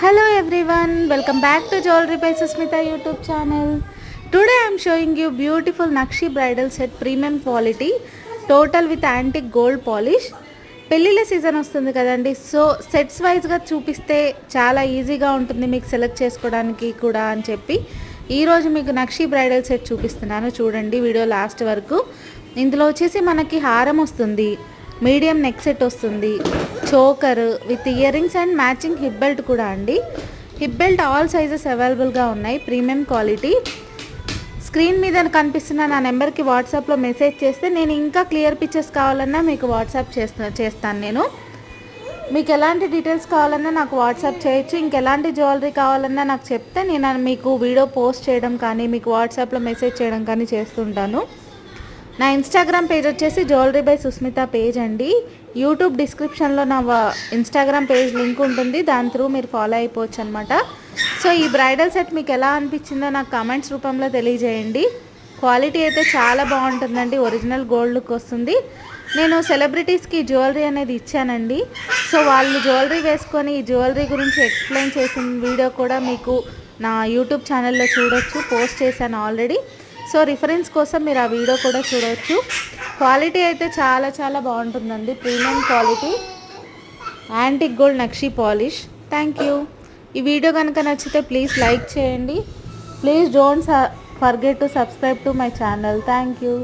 Hello everyone, welcome back to Jewelry by Susmita YouTube channel. Today I am showing you beautiful Nakshi bridal set premium quality total with antique gold polish. పెళ్ళిళ్ళ season వస్తుంది కదండి, so sets వైజ్గా చూపిస్తే చాలా ఈజీగా ఉంటుంది మీకు select చేసుకోవడానికి కూడా అని చెప్పి ఈరోజు మీకు నక్షి బ్రైడల్ సెట్ చూపిస్తున్నాను. చూడండి వీడియో లాస్ట్ వరకు. ఇందులో వచ్చేసి మనకి హారం వస్తుంది, మీడియం నెక్ సెట్ వస్తుంది, choker with ear rings and matching hip belt కూడా అండి. హిప్ బెల్ట్ ఆల్ సైజెస్ అవైలబుల్గా ఉన్నాయి, ప్రీమియం క్వాలిటీ. స్క్రీన్ మీద కనిపిస్తున్న నా నెంబర్కి వాట్సాప్లో మెసేజ్ చేస్తే నేను ఇంకా క్లియర్ పిక్చర్స్ కావాలన్నా మీకు వాట్సాప్ చేస్తాను. నేను మీకు ఎలాంటి డీటెయిల్స్ కావాలన్నా నాకు వాట్సాప్ చేయొచ్చు. ఇంకెలాంటి జ్యువెలరీ కావాలన్నా నాకు చెప్తే నేను మీకు వీడియో పోస్ట్ చేయడం కానీ మీకు వాట్సాప్లో మెసేజ్ చేయడం కానీ చేస్తుంటాను. నా ఇన్స్టాగ్రామ్ పేజ్ వచ్చేసి జ్యువెలరీ బై సుస్మిత పేజ్ అండి. యూట్యూబ్ డిస్క్రిప్షన్లో నా ఇన్స్టాగ్రామ్ పేజ్ లింక్ ఉంటుంది, దాని త్రూ మీరు ఫాలో అయిపోవచ్చు అనమాట. సో ఈ బ్రైడల్ సెట్ మీకు ఎలా అనిపించిందో నాకు కామెంట్స్ రూపంలో తెలియజేయండి. క్వాలిటీ అయితే చాలా బాగుంటుందండి, ఒరిజినల్ గోల్డ్ లుక్ వస్తుంది. నేను సెలబ్రిటీస్కి జ్యువెలరీ అనేది ఇచ్చానండి, సో వాళ్ళు జ్యువెలరీ వేసుకొని ఈ జ్యువెలరీ గురించి ఎక్స్ప్లెయిన్ చేసిన వీడియో కూడా మీకు నా యూట్యూబ్ ఛానల్లో చూడొచ్చు, పోస్ట్ చేశాను ఆల్రెడీ. సో రిఫరెన్స్ కోసం మీరు ఆ వీడియో కూడా చూడవచ్చు. క్వాలిటీ అయితే చాలా చాలా బాగుంటుందండి, premium quality antique gold nakshi polish. Thank you. ఈ వీడియో కనుక నచ్చితే ప్లీజ్ లైక్ చేయండి. Please don't forget to subscribe to my channel. Thank you.